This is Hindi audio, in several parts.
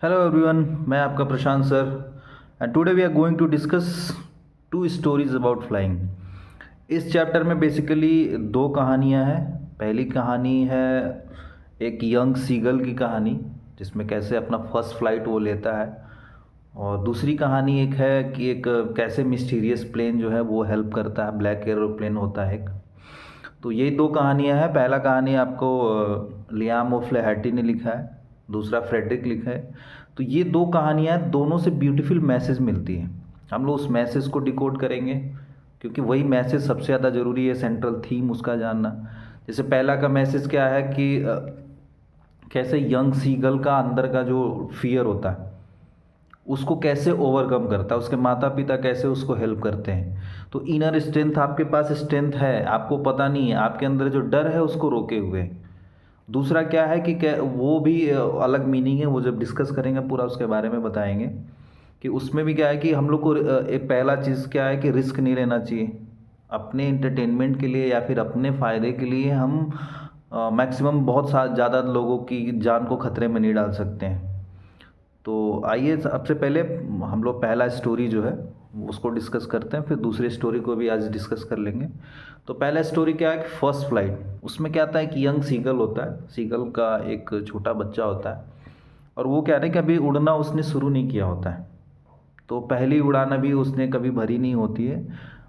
हेलो एवरीवन, मैं आपका Prashant sir and today we are going to discuss two stories about flying. इस चैप्टर में बेसिकली दो कहानियां हैं। पहली कहानी है एक यंग सीगल की कहानी, जिसमें कैसे अपना फर्स्ट फ्लाइट वो लेता है, और दूसरी कहानी एक है कि एक कैसे मिस्टीरियस प्लेन जो है वो हेल्प करता है। ब्लैक एरोप्लेन होता है एक। तो ये दो कहानियां हैं। पहला कहानी आपको लियाम ओ फ्लेहर्टी ने लिखा है, दूसरा फ्रेडरिक लिखा है। तो ये दो कहानियां दोनों से ब्यूटीफुल मैसेज मिलती हैं। हम लोग उस मैसेज को डिकोड करेंगे, क्योंकि वही मैसेज सबसे ज़्यादा ज़रूरी है, सेंट्रल थीम उसका जानना। जैसे पहला का मैसेज क्या है कि कैसे यंग सीगल का अंदर का जो फियर होता है उसको कैसे ओवरकम करता है, उसके माता पिता कैसे उसको हेल्प करते हैं। तो इनर स्ट्रेंथ, आपके पास स्ट्रेंथ है, आपको पता नहीं है, आपके अंदर जो डर है उसको रोके हुए है। दूसरा क्या है कि क्या वो भी अलग मीनिंग है, वो जब डिस्कस करेंगे पूरा उसके बारे में बताएंगे कि उसमें भी क्या है कि हम लोग को एक पहला चीज़ क्या है कि रिस्क नहीं लेना चाहिए। अपने इंटरटेनमेंट के लिए या फिर अपने फ़ायदे के लिए हम मैक्सिमम बहुत ज़्यादा लोगों की जान को खतरे में नहीं डाल सकते हैं। तो आइए सबसे पहले हम लोग पहला स्टोरी जो है उसको डिस्कस करते हैं, फिर दूसरी स्टोरी को भी आज डिस्कस कर लेंगे। तो पहला स्टोरी क्या है कि फर्स्ट फ्लाइट। उसमें क्या आता है कि यंग सीगल होता है, सीगल का एक छोटा बच्चा होता है, और वो क्या है कि अभी उड़ना उसने शुरू नहीं किया होता है। तो पहली उड़ान अभी उसने कभी भरी नहीं होती है।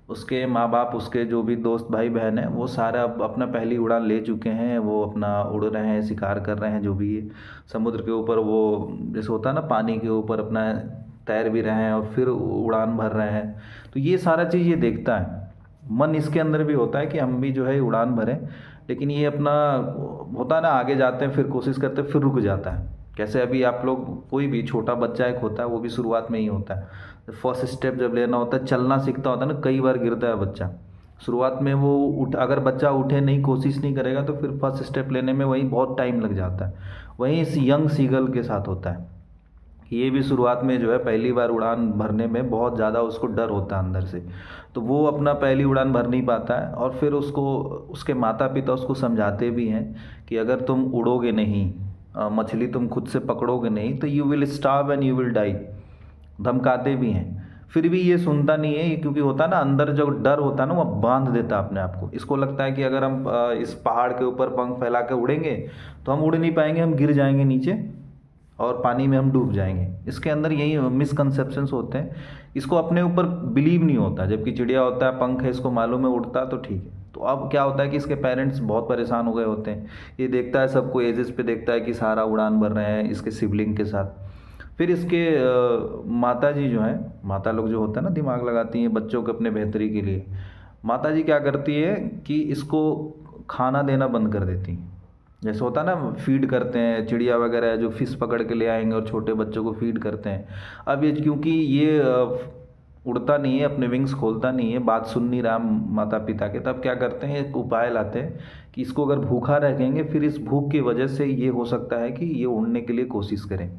उसके माँ बाप, उसके जो भी दोस्त भाई बहन हैं, वो सारा अब अपना पहली उड़ान ले चुके हैं। वो अपना उड़ रहे हैं, शिकार कर रहे हैं, जो भी है समुद्र के ऊपर, वो जैसे होता है ना पानी के ऊपर अपना तैर भी रहे हैं और फिर उड़ान भर रहे हैं। तो ये सारा चीज़ ये देखता है। मन इसके अंदर भी होता है कि हम भी जो है उड़ान भरें, लेकिन ये अपना होता है ना, आगे जाते हैं फिर कोशिश करते हैं फिर रुक जाता है। कैसे अभी आप लोग, कोई भी छोटा बच्चा एक होता है, वो भी शुरुआत में ही होता है। फर्स्ट स्टेप जब लेना होता है, चलना सीखता होता है ना, कई बार गिरता है बच्चा। शुरुआत में वो अगर बच्चा उठे नहीं, कोशिश नहीं करेगा, तो फिर फर्स्ट स्टेप लेने में वही बहुत टाइम लग जाता है। वहीं इस यंग सीगल के साथ होता है। ये भी शुरुआत में जो है पहली बार उड़ान भरने में बहुत ज़्यादा उसको डर होता है अंदर से। तो वो अपना पहली उड़ान भर नहीं पाता है, और फिर उसको उसके माता पिता उसको समझाते भी हैं कि अगर तुम उड़ोगे नहीं, मछली तुम खुद से पकड़ोगे नहीं, तो you will starve and you will die. धमकाते भी हैं, फिर भी ये सुनता नहीं है। क्योंकि होता है ना, अंदर जो डर होता है ना, वो बांध देता है अपने आप को। इसको लगता है कि अगर हम इस पहाड़ के ऊपर पंख फैला के उड़ेंगे तो हम उड़ नहीं पाएंगे, हम गिर जाएंगे नीचे और पानी में हम डूब जाएंगे। इसके अंदर यही मिसकंसेप्शंस होते हैं। इसको अपने ऊपर बिलीव नहीं होता, जबकि चिड़िया होता है, पंख है, इसको मालूम है उड़ता तो ठीक है। तो अब क्या होता है कि इसके पेरेंट्स बहुत परेशान हो गए होते हैं। ये देखता है सबको एजेस पे, देखता है कि सारा उड़ान भर रहे हैं इसके सिबलिंग के साथ। फिर इसके माता जी जो हैं, माता लोग जो होता है ना, दिमाग लगाती हैं बच्चों के अपने बेहतरी के लिए। माता जी क्या करती है कि इसको खाना देना बंद कर देती हैं। जैसे होता है ना, फीड करते हैं चिड़िया वगैरह, जो फिश पकड़ के ले आएंगे और छोटे बच्चों को फीड करते हैं। अब ये क्योंकि ये उड़ता नहीं है, अपने विंग्स खोलता नहीं है, बात सुन नहीं रहा माता पिता के, तब क्या करते हैं, एक उपाय लाते हैं कि इसको अगर भूखा रखेंगे, फिर इस भूख की वजह से ये हो सकता है कि ये उड़ने के लिए कोशिश करें।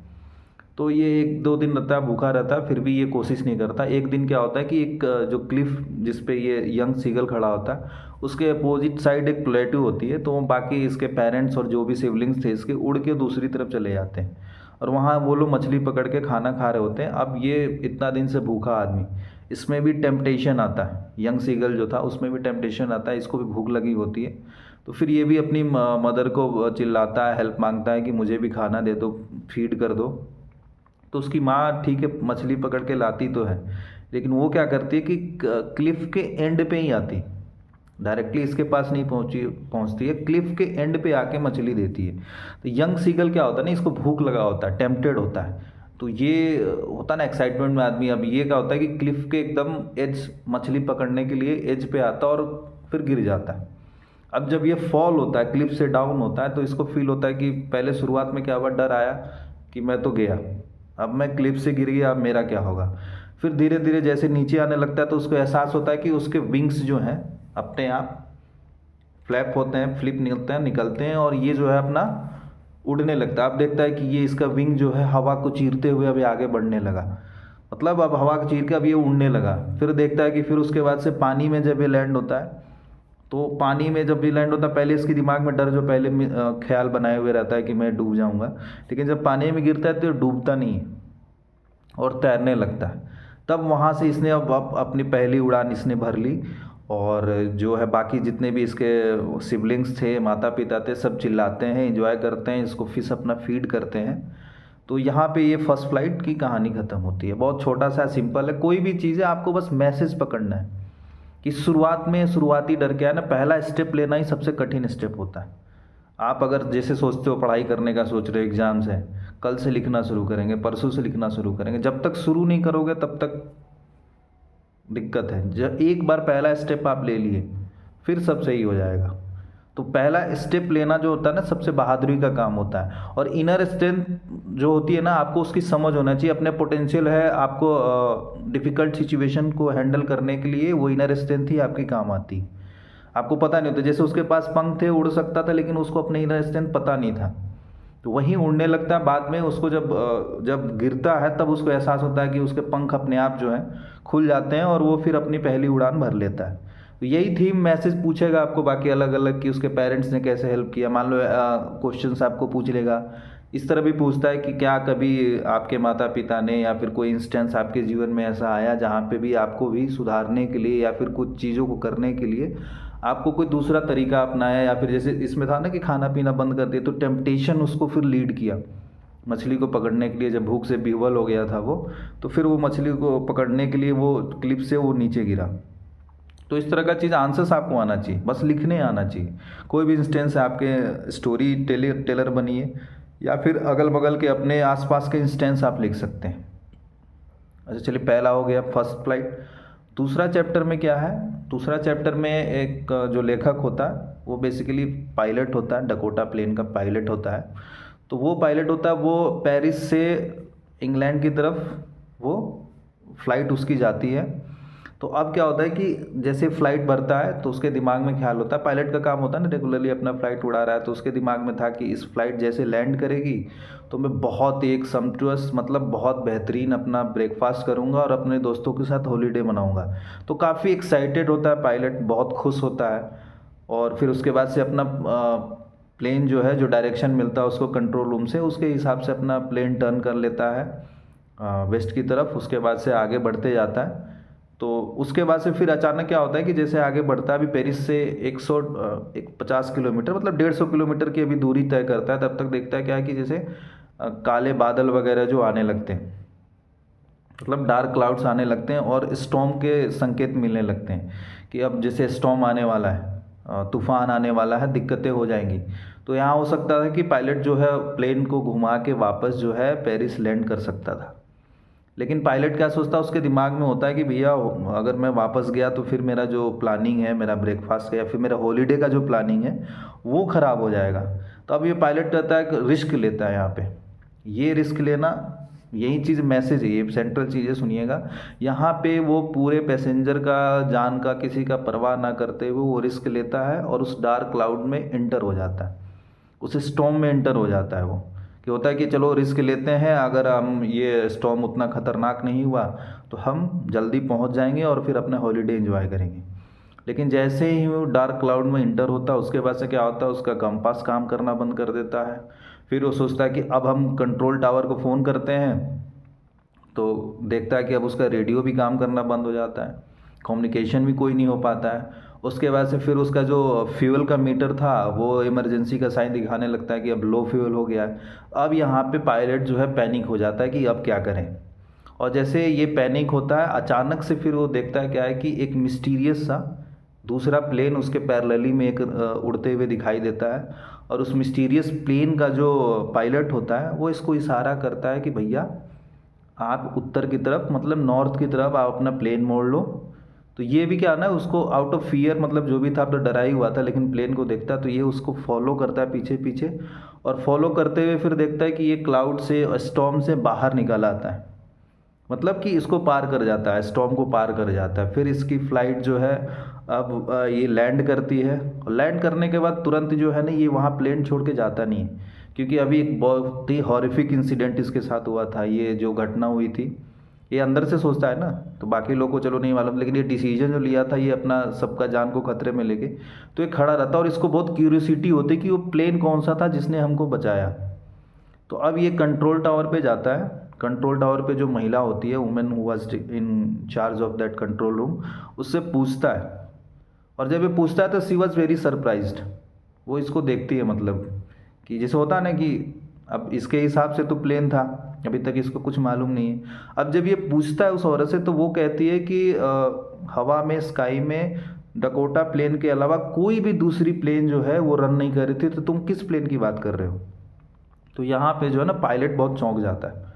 तो ये एक दो दिन रहता है, भूखा रहता है, फिर भी ये कोशिश नहीं करता। एक दिन क्या होता है कि एक जो क्लिफ जिस पे ये यंग सीगल खड़ा होता है, उसके अपोजिट साइड एक प्लेट्यू होती है। तो बाकी इसके पेरेंट्स और जो भी सिबलिंग्स थे इसके, उड़ के दूसरी तरफ चले जाते हैं, और वहाँ वो लोग मछली पकड़ के खाना खा रहे होते हैं। अब ये इतना दिन से भूखा आदमी, इसमें भी टेम्पटेशन आता है। यंग सीगल जो था उसमें भी टेम्पटेशन आता है, इसको भी भूख लगी होती है। तो फिर ये भी अपनी मदर को चिल्लाता है, हेल्प मांगता है कि मुझे भी खाना दे दो, फीड कर दो। तो उसकी माँ ठीक है मछली पकड़ के लाती तो है, लेकिन वो क्या करती है कि क्लिफ के एंड पे ही आती, डायरेक्टली इसके पास नहीं पहुंचती है, क्लिफ के एंड पे आके मछली देती है। तो यंग सीगल क्या होता है ना, इसको भूख लगा होता है, टेम्पटेड होता है। तो ये होता है ना एक्साइटमेंट में आदमी। अब ये क्या होता है कि क्लिफ के एकदम एज, मछली पकड़ने के लिए एज पे आता है और फिर गिर जाता है। अब जब ये फॉल होता है, क्लिफ से डाउन होता है, तो इसको फील होता है कि पहले शुरुआत में क्या हुआ, डर आया कि मैं तो गया, अब मैं क्लिफ से गिर गया, अब मेरा क्या होगा। फिर धीरे धीरे जैसे नीचे आने लगता है, तो उसको एहसास होता है कि उसके विंग्स जो हैं अपने आप फ्लैप होते हैं, फ्लिप निकलते हैं, और ये जो है अपना उड़ने लगता है। अब देखता है कि ये इसका विंग जो है हवा को चीरते हुए अभी आगे बढ़ने लगा, मतलब अब हवा को चीर के अब ये उड़ने लगा। फिर देखता है कि फिर उसके बाद से पानी में जब ये लैंड होता है, तो पानी में जब भी लैंड होता है पहले इसके दिमाग में डर जो पहले ख्याल बनाए हुए रहता है कि मैं डूब जाऊंगा, लेकिन जब पानी में गिरता है तो ये डूबता नहीं है और तैरने लगता है। तब वहाँ से इसने अब अपनी पहली उड़ान इसने भर ली, और जो है बाकी जितने भी इसके सिबलिंग्स थे, माता पिता थे, सब चिल्लाते हैं, एंजॉय करते हैं, इसको फिश अपना फीड करते हैं। तो यहाँ पे ये फर्स्ट फ्लाइट की कहानी ख़त्म होती है। बहुत छोटा सा सिंपल है, कोई भी चीज़ है आपको बस मैसेज पकड़ना है कि शुरुआत में शुरुआती डर क्या है ना, पहला स्टेप लेना ही सबसे कठिन स्टेप होता है। आप अगर जैसे सोचते हो पढ़ाई करने का सोच रहे हो, एग्ज़ाम्स हैं, कल से लिखना शुरू करेंगे, परसों से लिखना शुरू करेंगे, जब तक शुरू नहीं करोगे तब तक दिक्कत है। जब एक बार पहला स्टेप आप ले लिए फिर सब सही हो जाएगा। तो पहला स्टेप लेना जो होता है ना सबसे बहादुरी का काम होता है। और इनर स्ट्रेंथ जो होती है ना, आपको उसकी समझ होना चाहिए, अपने पोटेंशियल है, आपको डिफ़िकल्ट सिचुएशन को हैंडल करने के लिए वो इनर स्ट्रेंथ ही आपकी काम आती है। आपको पता नहीं होता, जैसे उसके पास पंख थे, उड़ सकता था, लेकिन उसको अपने इनर स्ट्रेंथ पता नहीं था, तो वहीं उड़ने लगता है। बाद में उसको जब गिरता है तब उसको एहसास होता है कि उसके पंख अपने आप जो है खुल जाते हैं और वो फिर अपनी पहली उड़ान भर लेता है। तो यही थीम मैसेज पूछेगा आपको बाकी अलग अलग कि उसके पेरेंट्स ने कैसे हेल्प किया। मान लो क्वेश्चंस आपको पूछ लेगा, इस तरह भी पूछता है कि क्या कभी आपके माता पिता ने या फिर कोई इंस्टेंस आपके जीवन में ऐसा आया जहाँ पे भी आपको भी सुधारने के लिए या फिर कुछ चीज़ों को करने के लिए आपको कोई दूसरा तरीका अपनाया, या फिर जैसे इसमें था ना कि खाना पीना बंद कर दिया, तो टेम्पटेशन उसको फिर लीड किया मछली को पकड़ने के लिए। जब भूख से विह्वल हो गया था वो, तो फिर वो मछली को पकड़ने के लिए वो क्लिप से वो नीचे गिरा। तो इस तरह का चीज़ आंसर्स आपको आना चाहिए, बस लिखने आना चाहिए। कोई भी इंस्टेंस आपके स्टोरी टेलर बनिए, या फिर अगल बगल के अपने आसपास के इंस्टेंस आप लिख सकते हैं। अच्छा चलिए, पहला हो गया फर्स्ट फ्लाइट। दूसरा चैप्टर में क्या है, दूसरा चैप्टर में एक जो लेखक होता है वो बेसिकली पायलट होता है, डकोटा प्लेन का पायलट होता है। तो वो पायलट होता है, वो पेरिस से इंग्लैंड की तरफ वो फ़्लाइट उसकी जाती है। तो अब क्या होता है कि जैसे फ़्लाइट भरता है तो उसके दिमाग में ख्याल होता है, पायलट का काम होता है ना रेगुलरली अपना फ़्लाइट उड़ा रहा है, तो उसके दिमाग में था कि इस फ़्लाइट जैसे लैंड करेगी तो मैं बहुत एक सम्पटुअस, मतलब बहुत बेहतरीन अपना ब्रेकफास्ट करूंगा और अपने दोस्तों के साथ हॉलीडे मनाऊंगा। तो काफ़ी एक्साइटेड होता है पायलट, बहुत खुश होता है। और फिर उसके बाद से अपना प्लेन जो है, जो डायरेक्शन मिलता है उसको कंट्रोल रूम से, उसके हिसाब से अपना प्लेन टर्न कर लेता है वेस्ट की तरफ। उसके बाद से आगे बढ़ते जाता है। तो उसके बाद से फिर अचानक क्या होता है कि जैसे आगे बढ़ता है, अभी पेरिस से 150 किलोमीटर, मतलब 150 किलोमीटर की अभी दूरी तय करता है, तब तक देखता है क्या है कि जैसे काले बादल वगैरह जो आने लगते हैं, मतलब डार्क क्लाउड्स आने लगते हैं और स्टॉर्म के संकेत मिलने लगते हैं कि अब जैसे स्टॉर्म आने वाला है, तूफान आने वाला है, दिक्कतें हो जाएंगी। तो यहाँ हो सकता था कि पायलट जो है प्लेन को घुमा के वापस जो है पेरिस लैंड कर सकता था। लेकिन पायलट क्या सोचता है, उसके दिमाग में होता है कि भैया अगर मैं वापस गया तो फिर मेरा जो प्लानिंग है, मेरा ब्रेकफास्ट का या फिर मेरा हॉलीडे का जो प्लानिंग है वो ख़राब हो जाएगा। तो अब ये पायलट कहता है, रिस्क लेता है यहाँ पे। ये रिस्क लेना, यही चीज़ मैसेज है, ये सेंट्रल चीज़ें सुनिएगा। यहाँ पे वो पूरे पैसेंजर का जान का किसी का परवाह ना करते हुए वो रिस्क लेता है और उस डार्क क्लाउड में इंटर हो जाता है, उस स्टॉर्म में इंटर हो जाता है। वो कि होता है कि चलो रिस्क लेते हैं, अगर हम ये स्टॉर्म उतना ख़तरनाक नहीं हुआ तो हम जल्दी पहुंच जाएंगे और फिर अपना हॉलीडे एंजॉय करेंगे। लेकिन जैसे ही वो डार्क क्लाउड में इंटर होता है, उसके बाद से क्या होता है, उसका कंपास काम करना बंद कर देता है। फिर वो सोचता है कि अब हम कंट्रोल टावर को फ़ोन करते हैं, तो देखता है कि अब उसका रेडियो भी काम करना बंद हो जाता है, कम्युनिकेशन भी कोई नहीं हो पाता है। उसके बाद से फिर उसका जो फ्यूल का मीटर था वो इमरजेंसी का साइन दिखाने लगता है कि अब लो फ्यूल हो गया है। अब यहाँ पे पायलट जो है पैनिक हो जाता है कि अब क्या करें। और जैसे ये पैनिक होता है, अचानक से फिर वो देखता है क्या है कि एक मिस्टीरियस सा दूसरा प्लेन उसके पैरेलली में एक उड़ते हुए दिखाई देता है। और उस मिस्टीरियस प्लेन का जो पायलट होता है वो इसको इशारा करता है कि भैया आप उत्तर की तरफ, मतलब नॉर्थ की तरफ आप अपना प्लेन मोड़ लो। तो ये भी क्या ना, उसको आउट ऑफ फियर, मतलब जो भी था अब तो डरा ही हुआ था, लेकिन प्लेन को देखता है तो ये उसको फॉलो करता है पीछे पीछे। और फॉलो करते हुए फिर देखता है कि ये क्लाउड से, स्टॉर्म से बाहर निकल आता है, मतलब कि इसको पार कर जाता है, स्टॉर्म को पार कर जाता है। फिर इसकी फ़्लाइट जो है अब ये लैंड करती है। और लैंड करने के बाद तुरंत जो है ना, ये वहाँ प्लेन छोड़ के जाता नहीं है, क्योंकि अभी एक बहुत ही हॉरिफिक इंसिडेंट इसके साथ हुआ था। ये जो घटना हुई थी ये अंदर से सोचता है ना, तो बाकी लोग को चलो नहीं मालूम, लेकिन ये डिसीजन जो लिया था ये अपना सबका जान को खतरे में लेके, तो ये खड़ा रहता है और इसको बहुत क्यूरियोसिटी होती कि वो प्लेन कौन सा था जिसने हमको बचाया। तो अब ये कंट्रोल टावर पे जाता है। कंट्रोल टावर पे जो महिला होती है, women who was in charge of that control room, उससे पूछता है। और जब ये पूछता है तो सी वॉज वेरी सरप्राइज्ड। वो इसको देखती है, मतलब कि जैसे होता है ना कि अब इसके हिसाब से तो प्लेन था, अभी तक इसको कुछ मालूम नहीं है। अब जब ये पूछता है उस औरत से, तो वो कहती है कि हवा में, स्काई में डकोटा प्लेन के अलावा कोई भी दूसरी प्लेन जो है वो रन नहीं कर रही थी, तो तुम किस प्लेन की बात कर रहे हो। तो यहाँ पे जो है ना पायलट बहुत चौंक जाता है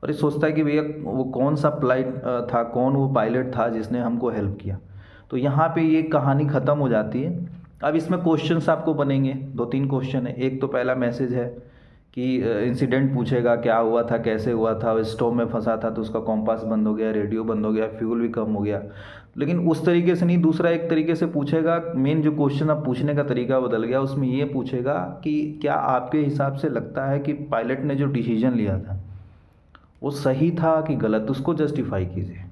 और ये सोचता है कि भैया वो कौन सा फ्लाइट था, कौन वो पायलट था जिसने हमको हेल्प किया। तो यहाँ पे ये कहानी ख़त्म हो जाती है। अब इसमें क्वेश्चंस आपको बनेंगे, 2-3 क्वेश्चन है। एक तो पहला मैसेज है कि इंसिडेंट पूछेगा, क्या हुआ था, कैसे हुआ था, स्टोव में फंसा था तो उसका कॉम्पास बंद हो गया, रेडियो बंद हो गया, फ्यूल भी कम हो गया। लेकिन उस तरीके से नहीं, दूसरा एक तरीके से पूछेगा। मेन जो क्वेश्चन अब पूछने का तरीका बदल गया, उसमें ये पूछेगा कि क्या आपके हिसाब से लगता है कि पायलट ने जो डिसीजन लिया था वो सही था कि गलत, उसको जस्टिफाई कीजिए।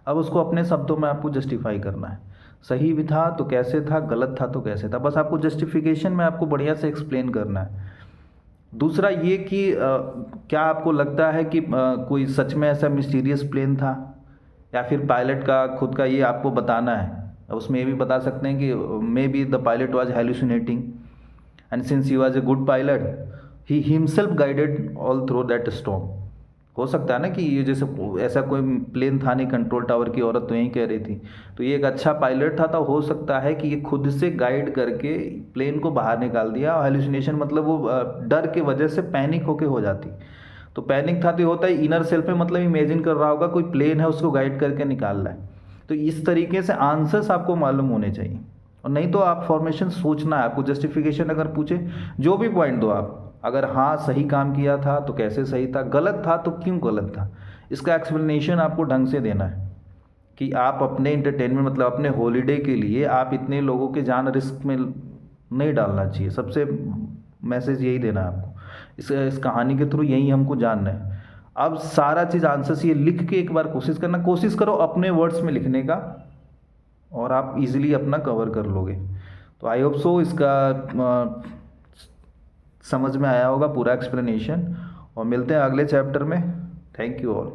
अब उसको अपने शब्दों में आपको जस्टिफाई करना है। सही भी था तो कैसे था, गलत था तो कैसे था, बस आपको जस्टिफिकेशन में आपको बढ़िया से एक्सप्लेन करना है। दूसरा ये कि क्या आपको लगता है कि कोई सच में ऐसा मिस्टीरियस प्लेन था, या फिर पायलट का खुद का, ये आपको बताना है। अब उसमें ये भी बता सकते हैं कि may be the pilot was hallucinating and since he was a good pilot he himself guided all through that storm. हो सकता है ना कि ये जैसे ऐसा कोई प्लेन था नहीं, कंट्रोल टावर की औरत तो यही कह रही थी, तो ये एक अच्छा पायलट था, तो हो सकता है कि ये खुद से गाइड करके प्लेन को बाहर निकाल दिया। और हेलुसिनेशन मतलब वो डर के वजह से पैनिक होके हो जाती। तो पैनिक था तो होता है इनर सेल्फ में, मतलब इमेजिन कर रहा होगा कोई प्लेन है उसको गाइड करके निकाल रहा है। तो इस तरीके से आंसर्स आपको मालूम होने चाहिए, और नहीं तो आप फॉर्मेशन सोचना है आपको। जस्टिफिकेशन अगर पूछे, जो भी पॉइंट दो आप, अगर हाँ सही काम किया था तो कैसे सही था, गलत था तो क्यों गलत था, इसका एक्सप्लेनेशन आपको ढंग से देना है। कि आप अपने इंटरटेनमेंट, मतलब अपने हॉलीडे के लिए आप इतने लोगों के जान रिस्क में नहीं डालना चाहिए। सबसे मैसेज यही देना है आपको, इस कहानी के थ्रू यही हमको जानना है। अब सारा चीज़ आंसर्स ये लिख के एक बार कोशिश करना, कोशिश करो अपने वर्ड्स में लिखने का, और आप इजीली अपना कवर कर लोगे। तो आई होप सो इसका समझ में आया होगा पूरा एक्सप्लेनेशन, और मिलते हैं अगले चैप्टर में। Thank you all.